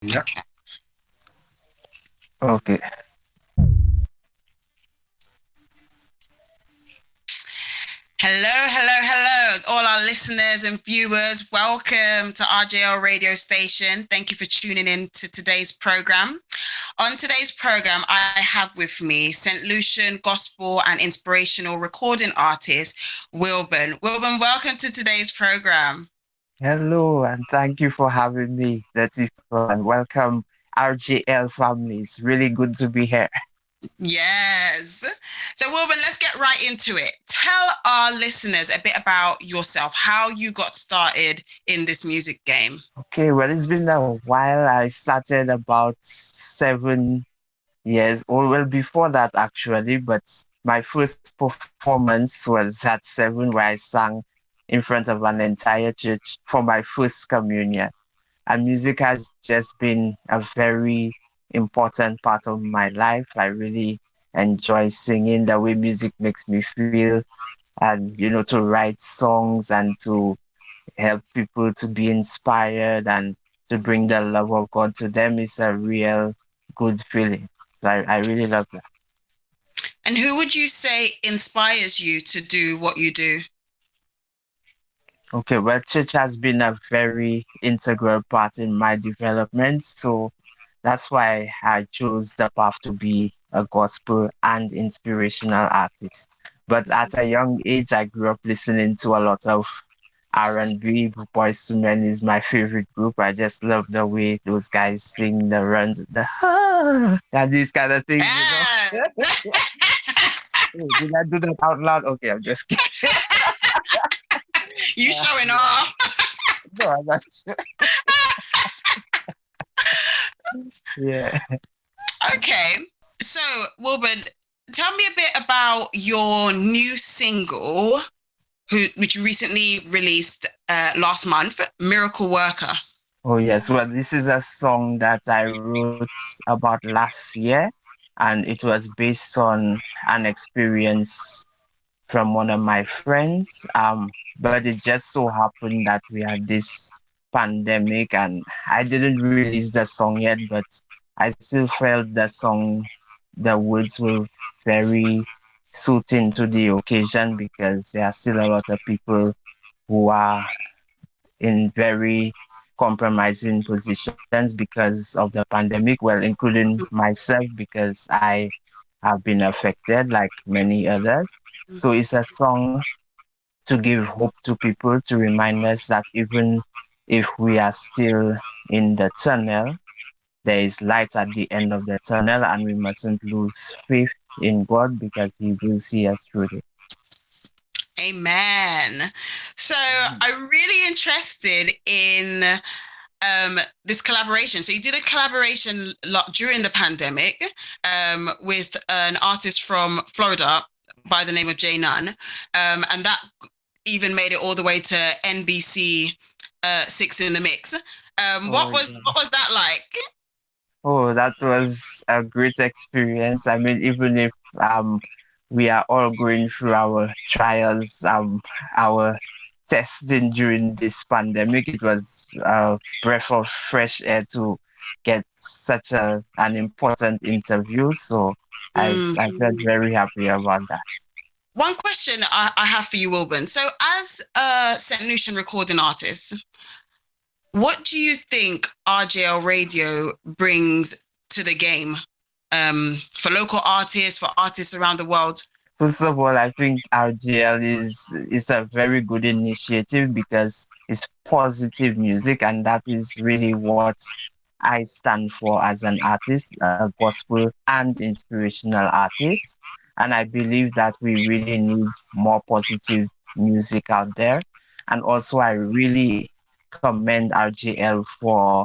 Yeah. Okay. Okay. Hello, hello, hello, all our listeners and viewers. Welcome to RJL Radio Station. Thank you for tuning in to today's program. On today's program, I have with me St. Lucian gospel and inspirational recording artist Wilburne. Wilburne, welcome to today's program. Hello, and thank you for having me, Lateefah, and welcome RJL family. It's really good to be here. Yes. So, Wilburn, let's get right into it. Tell our listeners a bit about yourself, how you got started in this music game. Okay, well, it's been a while. I started about 7 years old. Well, before that, actually, but my first performance was at 7, where I sang in front of an entire church for my first communion. And music has just been a very important part of my life. I really enjoy singing the way music makes me feel, and to write songs and to help people to be inspired and to bring the love of God to them is a real good feeling. So I really love that. And who would you say inspires you to do what you do? Okay, well, church has been a very integral part in my development. So that's why I chose the path to be a gospel and inspirational artist. But at a young age, I grew up listening to a lot of R&B. Boys to Men is my favorite group. I just love the way those guys sing, the runs, the and these kind of things. Ah, Hey, did I do that out loud? Okay, I'm just kidding. you showing off. No, I'm not sure. Yeah. Okay. So, Wilbur, tell me a bit about your new single, which you recently released last month, Miracle Worker. Oh, yes. Well, this is a song that I wrote about last year, and it was based on an experience from one of my friends. But it just so happened that we had this pandemic, and I didn't release the song yet, but I still felt the song, the words were very suiting to the occasion because there are still a lot of people who are in very compromising positions because of the pandemic, well, including myself, because I have been affected like many others. So it's a song to give hope to people, to remind us that even if we are still in the tunnel, there is light at the end of the tunnel, and we mustn't lose faith in God because He will see us through it. Amen. So I'm really interested in this collaboration. So you did a collaboration during the pandemic with an artist from Florida by the name of Jay Nunn, and that even made it all the way to NBC Six in the Mix. Oh, yeah. What was that like? Oh, that was a great experience. I mean, even if we are all going through our trials, our testing during this pandemic, it was a breath of fresh air to get such an important interview. So I felt very happy about that. One question I have for you, Wilburn. So, as a St. Lucian recording artist, what do you think RJL Radio brings to the game for local artists, for artists around the world? First of all, I think RGL is a very good initiative because it's positive music, and that is really what I stand for as an artist, a gospel and inspirational artist. And I believe that we really need more positive music out there. And also, I really commend RGL for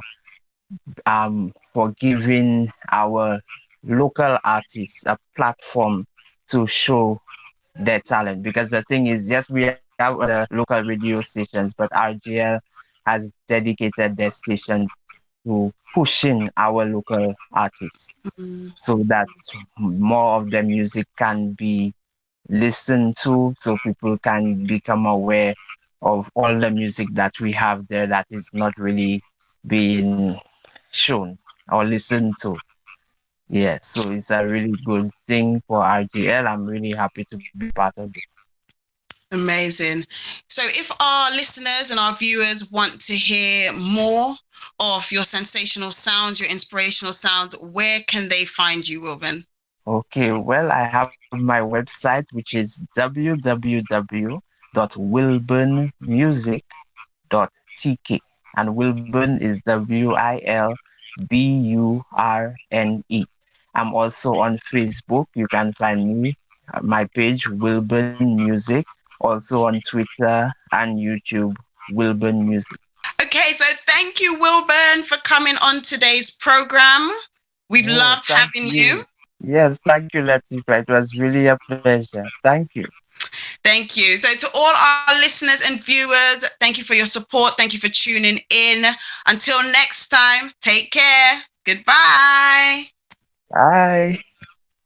giving our local artists a platform to show their talent. Because the thing is, yes, we have other local radio stations, but RGL has dedicated their station to pushing our local artists so that more of their music can be listened to, so people can become aware of all the music that we have there that is not really being shown or listened to. Yeah, so it's a really good thing for RJL. I'm really happy to be part of this. Amazing. So if our listeners and our viewers want to hear more of your sensational sounds, your inspirational sounds, where can they find you, Wilburne? Okay, well, I have my website, which is www.wilburnemusic.tk. And Wilburne is Wilburne. I'm also on Facebook. You can find me, my page, Wilburne Music. Also on Twitter and YouTube, Wilburne Music. Okay, so thank you, Wilburne, for coming on today's program. We've Oh, loved thank having you. you. Yes, thank you, Lateefah. It was really a pleasure. Thank you. Thank you. So to all our listeners and viewers, thank you for your support. Thank you for tuning in. Until next time, take care. Goodbye. Bye.